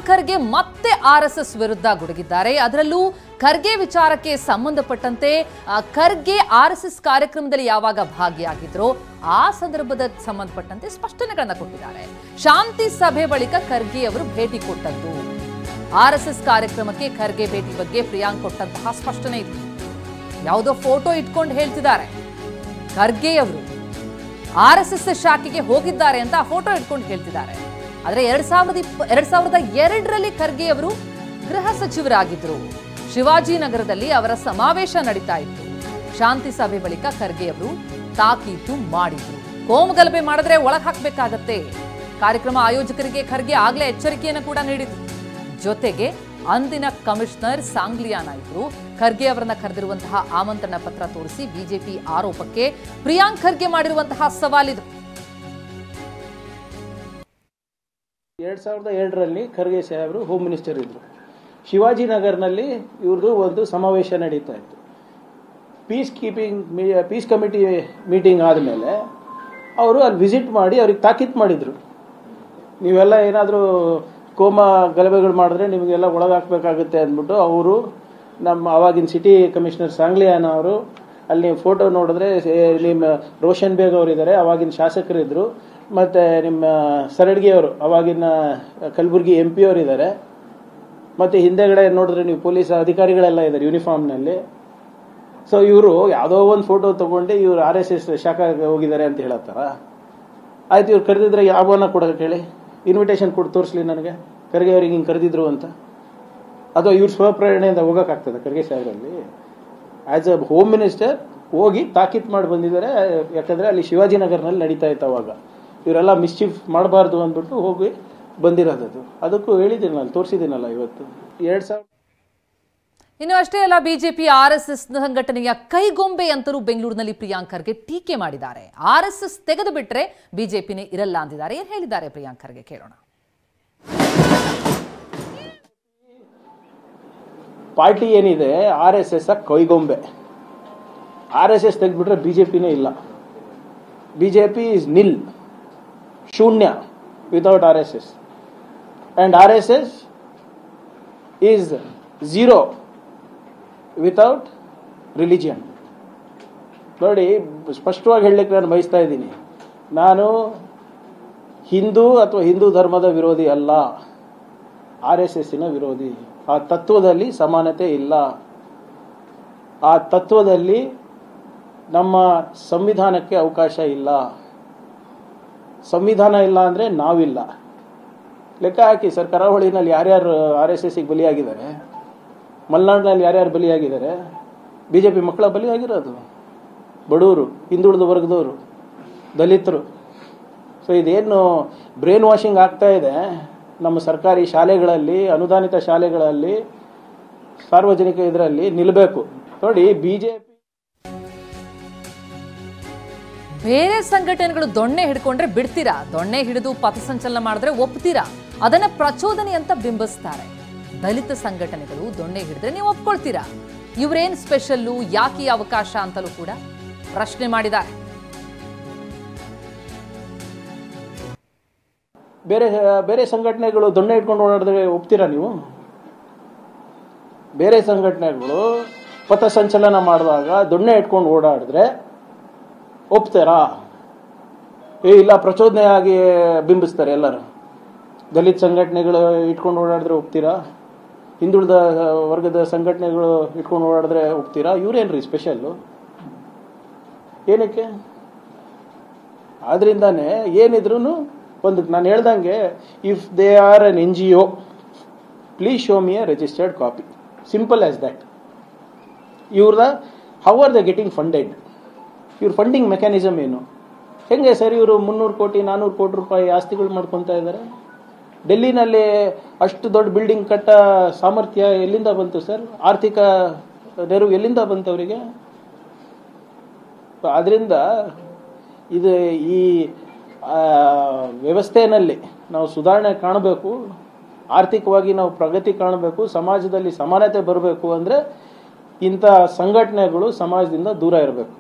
ಪ್ರಿಯಾಂಕ್ ಖರ್ಗೆ ಮತ್ತೆ ಆರ್ಎಸ್ಎಸ್ ವಿರುದ್ಧ ಗುಡುಗಿದ್ದಾರೆ. ಅದರಲ್ಲೂ ಖರ್ಗೆ ವಿಚಾರಕ್ಕೆ ಸಂಬಂಧಪಟ್ಟಂತೆ ಖರ್ಗೆ ಆರ್ಎಸ್ಎಸ್ ಕಾರ್ಯಕ್ರಮದಲ್ಲಿ ಯಾವಾಗ ಭಾಗಿಯಾಗಿದ್ರೋ ಆ ಸಂದರ್ಭದ ಸಂಬಂಧಪಟ್ಟಂತೆ ಸ್ಪಷ್ಟನೆಗಳನ್ನ ಕೊಟ್ಟಿದ್ದಾರೆ. ಶಾಂತಿ ಸಭೆ ಬಳಿಕ ಖರ್ಗೆ ಅವರು ಭೇಟಿ ಕೊಟ್ಟದ್ದು, ಆರ್ಎಸ್ಎಸ್ ಕಾರ್ಯಕ್ರಮಕ್ಕೆ ಖರ್ಗೆ ಭೇಟಿ ಬಗ್ಗೆ ಪ್ರಿಯಾಂಕ್ ಕೊಟ್ಟಂತಹ ಸ್ಪಷ್ಟನೆ ಇತ್ತು. ಯಾವುದೋ ಫೋಟೋ ಇಟ್ಕೊಂಡು ಹೇಳ್ತಿದ್ದಾರೆ ಖರ್ಗೆ ಅವರು ಆರ್ಎಸ್ಎಸ್ ಶಾಖೆಗೆ ಹೋಗಿದ್ದಾರೆ ಅಂತ ಆ ಫೋಟೋ ಇಟ್ಕೊಂಡು ಹೇಳ್ತಿದ್ದಾರೆ. ಆದರೆ 2002ರಲ್ಲಿ ಖರ್ಗೆ ಅವರು ಗೃಹ ಸಚಿವರಾಗಿದ್ದರು. ಶಿವಾಜಿನಗರದಲ್ಲಿ ಅವರ ಸಮಾವೇಶ ನಡೀತಾ ಇತ್ತು. ಶಾಂತಿ ಸಭೆ ಬಳಿಕ ಖರ್ಗೆ ಅವರು ತಾಕೀತು ಮಾಡಿದ್ರು. ಕೋಮು ಗಲಭೆ ಮಾಡಿದ್ರೆ ಒಳಗೆ ಹಾಕಬೇಕಾಗತ್ತೆ. ಕಾರ್ಯಕ್ರಮ ಆಯೋಜಕರಿಗೆ ಖರ್ಗೆ ಆಗ್ಲೇ ಎಚ್ಚರಿಕೆಯನ್ನು ಕೂಡ ನೀಡಿದ್ರು. ಜೊತೆಗೆ ಅಂದಿನ ಕಮಿಷನರ್ ಸಾಂಗ್ಲಿಯಾ ನಾಯ್ಕರು ಖರ್ಗೆ ಅವರನ್ನ ಕರೆದಿರುವಂತಹ ಆಮಂತ್ರಣ ಪತ್ರ ತೋರಿಸಿ ಬಿಜೆಪಿ ಆರೋಪಕ್ಕೆ ಪ್ರಿಯಾಂಕ್ ಖರ್ಗೆ ಮಾಡಿರುವಂತಹ ಸವಾಲಿದು. 2002ರಲ್ಲಿ ಖರ್ಗೆ ಸಾಹೇಬರು ಹೋಮ್ ಮಿನಿಸ್ಟರ್ ಇದ್ರು. ಶಿವಾಜಿನಗರ್ನಲ್ಲಿ ಇವ್ರದ್ದು ಒಂದು ಸಮಾವೇಶ ನಡೀತಾ ಇತ್ತು. ಪೀಸ್ ಕಮಿಟಿ ಮೀಟಿಂಗ್ ಆದಮೇಲೆ ಅವರು ಅಲ್ಲಿ ವಿಸಿಟ್ ಮಾಡಿ ಅವ್ರಿಗೆ ತಾಕೀತು ಮಾಡಿದ್ರು. ನೀವೆಲ್ಲ ಏನಾದರೂ ಕೋಮ ಗಲಭೆಗಳು ಮಾಡಿದ್ರೆ ನಿಮಗೆಲ್ಲ ಒಳಗಾಕಬೇಕಾಗುತ್ತೆ ಅಂದ್ಬಿಟ್ಟು ಅವರು ನಮ್ಮ ಆವಾಗಿನ ಸಿಟಿ ಕಮಿಷನರ್ ಸಾಂಗ್ಲಿಯಾನ ಅವರು ಅಲ್ಲಿ ಫೋಟೋ ನೋಡಿದ್ರೆ ನಿಮ್ಮ ರೋಷನ್ ಬೇಗ್ ಅವರಿದ್ದಾರೆ, ಆವಾಗಿನ ಶಾಸಕರಿದ್ದರು, ಮತ್ತು ನಿಮ್ಮ ಸರಡ್ಗಿ ಅವರು ಆವಾಗಿನ ಕಲಬುರ್ಗಿ MP ಅವರಿದ್ದಾರೆ, ಮತ್ತು ಹಿಂದೆಗಡೆ ನೋಡಿದ್ರೆ ನೀವು ಪೊಲೀಸ್ ಅಧಿಕಾರಿಗಳೆಲ್ಲ ಇದ್ದಾರೆ ಯೂನಿಫಾರ್ಮ್ನಲ್ಲಿ. ಸೊ ಇವರು ಯಾವುದೋ ಒಂದು ಫೋಟೋ ತೊಗೊಂಡು ಇವರು RSS ಶಾಖೆಗೆ ಹೋಗಿದ್ದಾರೆ ಅಂತ ಹೇಳತ್ತಾರ. ಆಯ್ತು, ಇವ್ರು ಕರೆದಿದ್ರೆ ಯಾವನ್ನ ಕೊಡೋಕೆ ಹೇಳಿ, ಇನ್ವಿಟೇಷನ್ ಕೊಟ್ಟು ತೋರಿಸ್ಲಿ ನನಗೆ ಖರ್ಗೆ ಅವ್ರಿಗೆ ಹಿಂಗೆ ಕರೆದಿದ್ರು ಅಂತ. ಅಥವಾ ಇವ್ರ ಸ್ವಪ್ರೇರಣೆಯಿಂದ ಹೋಗೋಕ್ಕಾಗ್ತದೆ ಖರ್ಗೆ ಸಾಹೇಬರಲ್ಲಿ? ಆಸ್ ಅ ಹೋಮ್ ಮಿನಿಸ್ಟರ್ ಹೋಗಿ ತಾಕೀತು ಮಾಡಿ ಬಂದಿದ್ದಾರೆ. ಯಾಕಂದರೆ ಅಲ್ಲಿ ಶಿವಾಜಿನಗರ್ನಲ್ಲಿ ನಡೀತಾ ಇತ್ತು ಅವಾಗ. ಇವರೆಲ್ಲ ಮಿಸ್ಚೀಫ್ ಮಾಡಬಾರ್ದು ಅಂದ್ಬಿಟ್ಟು ಹೋಗಿ ಬಂದಿರೋದು. ಅದಕ್ಕೂ ಹೇಳಿದ್ದೀನಲ್ಲ, ತೋರಿಸಿದ್ದೀನಲ್ಲ ಇವತ್ತು 2000. ಇನ್ನು ಅಷ್ಟೇ ಅಲ್ಲ, ಬಿಜೆಪಿ RSS ಸಂಘಟನೆಯ ಕೈಗೊಂಬೆ ಅಂತರೂ ಬೆಂಗಳೂರಿನಲ್ಲಿ ಪ್ರಿಯಾಂಕ್ ಖರ್ಗೆ ಟೀಕೆ ಮಾಡಿದ್ದಾರೆ. RSS ತೆಗೆದು ಬಿಟ್ರೆ ಬಿಜೆಪಿನೇ ಇರಲ್ಲ ಅಂದಿದ್ದಾರೆ. ಏನ್ ಹೇಳಿದ್ದಾರೆ ಪ್ರಿಯಾಂಕ್ ಖರ್ಗೆ ಕೇಳೋಣ. ಪಾರ್ಟಿ ಏನಿದೆ RSS ಕೈಗೊಂಬೆ. RSS ತೆಗೆದ್ಬಿಟ್ರೆ ಬಿಜೆಪಿನೇ ಇಲ್ಲ. ಬಿಜೆಪಿ ಇಸ್ ನಿಲ್, ಶೂನ್ಯ without RSS, and RSS is zero without religion. ನೋಡಿ, ಸ್ಪಷ್ಟವಾಗಿ ಹೇಳಲಿಕ್ಕೆ ನಾನು ಬಯಸ್ತಾ ಇದ್ದೀನಿ, ನಾನು ಹಿಂದೂ ಅಥವಾ ಹಿಂದೂ ಧರ್ಮದ ವಿರೋಧಿ ಅಲ್ಲ, RSSನ ವಿರೋಧಿ. ಆ ತತ್ವದಲ್ಲಿ ಸಮಾನತೆ ಇಲ್ಲ. ಆ ತತ್ವದಲ್ಲಿ ನಮ್ಮ ಸಂವಿಧಾನಕ್ಕೆ ಅವಕಾಶ ಇಲ್ಲ. ಸಂವಿಧಾನ ಇಲ್ಲ ಅಂದರೆ ನಾವಿಲ್ಲ. ಲೆಕ್ಕ ಹಾಕಿ ಸರ್, ಕರಾವಳಿನಲ್ಲಿ ಯಾರ್ಯಾರು RSSಗೆ ಬಲಿಯಾಗಿದ್ದಾರೆ, ಮಲೆನಾಡಿನಲ್ಲಿ ಯಾರ್ಯಾರು ಬಲಿಯಾಗಿದ್ದಾರೆ? BJP ಮಕ್ಕಳ ಬಲಿಯಾಗಿರೋದು ಬಡವರು, ಹಿಂದುಳಿದ ವರ್ಗದವರು, ದಲಿತರು. ಸೊ ಇದೇನು ಬ್ರೈನ್ ವಾಷಿಂಗ್ ಆಗ್ತಾ ಇದೆ ನಮ್ಮ ಸರ್ಕಾರಿ ಶಾಲೆಗಳಲ್ಲಿ, ಅನುದಾನಿತ ಶಾಲೆಗಳಲ್ಲಿ, ಸಾರ್ವಜನಿಕ ಇದರಲ್ಲಿ ನಿಲ್ಲಬೇಕು. ನೋಡಿ, ಬಿಜೆಪಿ ಬೇರೆ ಸಂಘಟನೆಗಳು ದೊಣ್ಣೆ ಹಿಡ್ಕೊಂಡ್ರೆ ಬಿಡ್ತೀರಾ, ದೊಣ್ಣೆ ಹಿಡಿದು ಪಥಸಂಚಲನ ಮಾಡಿದ್ರೆ ಒಪ್ತೀರಾ, ಅದನ್ನ ಪ್ರಚೋದನೆ ಅಂತ ಬಿಂಬಿಸ್ತಾರೆ. ದಲಿತ ಸಂಘಟನೆಗಳು ದೊಣ್ಣೆ ಹಿಡಿದ್ರೆ ನೀವು ಒಪ್ಕೊಳ್ತೀರಾ, ಇವರೇನ್ ಸ್ಪೆಷಲ್ಲು, ಯಾಕೆ ಅವಕಾಶ ಅಂತಲೂ ಕೂಡ ಪ್ರಶ್ನೆ ಮಾಡಿದ್ದಾರೆ. ಬೇರೆ ಸಂಘಟನೆಗಳು ದೊಣ್ಣೆ ಇಟ್ಕೊಂಡು ಓಡಾಡಿದ್ರೆ ಒಪ್ತೀರಾ ನೀವು? ಬೇರೆ ಸಂಘಟನೆಗಳು ಪಥಸಂಚಲನ ಮಾಡುವಾಗ ದೊಣ್ಣೆ ಇಟ್ಕೊಂಡು ಓಡಾಡಿದ್ರೆ ಒಪ್ತಾರಾ? ಇಲ್ಲ, ಪ್ರಚೋದನೆಯಾಗಿ ಬಿಂಬಿಸ್ತಾರೆ ಎಲ್ಲರೂ. ದಲಿತ ಸಂಘಟನೆಗಳು ಇಟ್ಕೊಂಡು ಓಡಾಡಿದ್ರೆ ಒಪ್ತೀರಾ? ಹಿಂದುಳಿದ ವರ್ಗದ ಸಂಘಟನೆಗಳು ಇಟ್ಕೊಂಡು ಓಡಾಡಿದ್ರೆ ಒಪ್ತೀರಾ? ಇವ್ರೇನ್ರಿ ಸ್ಪೆಷಲ್ಲು? ಏನಕ್ಕೆ? ಆದ್ರಿಂದಾನೆ ಏನಿದ್ರು ಒಂದು ನಾನು ಹೇಳ್ದಂಗೆ, if they are an NGO, please show me a registered copy. Simple as that. ಇವ್ರದ how are they getting funded? ಇವ್ರ ಫಂಡಿಂಗ್ ಮೆಕ್ಯಾನಿಸಮ್ ಏನು? ಹೆಂಗೆ ಸರ್ ಇವರು 300 ಕೋಟಿ 400 ಕೋಟಿ ರೂಪಾಯಿ ಆಸ್ತಿಗಳು ಮಾಡ್ಕೊತಾ ಇದ್ದಾರೆ? ಡೆಲ್ಲಿನಲ್ಲಿ ಅಷ್ಟು ದೊಡ್ಡ ಬಿಲ್ಡಿಂಗ್ ಕಟ್ಟ ಸಾಮರ್ಥ್ಯ ಎಲ್ಲಿಂದ ಬಂತು ಸರ್? ಆರ್ಥಿಕ ನೆರವು ಎಲ್ಲಿಂದ ಬಂತು ಅವರಿಗೆ? ಆದ್ರಿಂದ ಇದು ಈ ವ್ಯವಸ್ಥೆಯಲ್ಲಿ ನಾವು ಸುಧಾರಣೆ ಕಾಣಬೇಕು, ಆರ್ಥಿಕವಾಗಿ ನಾವು ಪ್ರಗತಿ ಕಾಣಬೇಕು, ಸಮಾಜದಲ್ಲಿ ಸಮಾನತೆ ಬರಬೇಕು ಅಂದರೆ ಇಂಥ ಸಂಘಟನೆಗಳು ಸಮಾಜದಿಂದ ದೂರ ಇರಬೇಕು.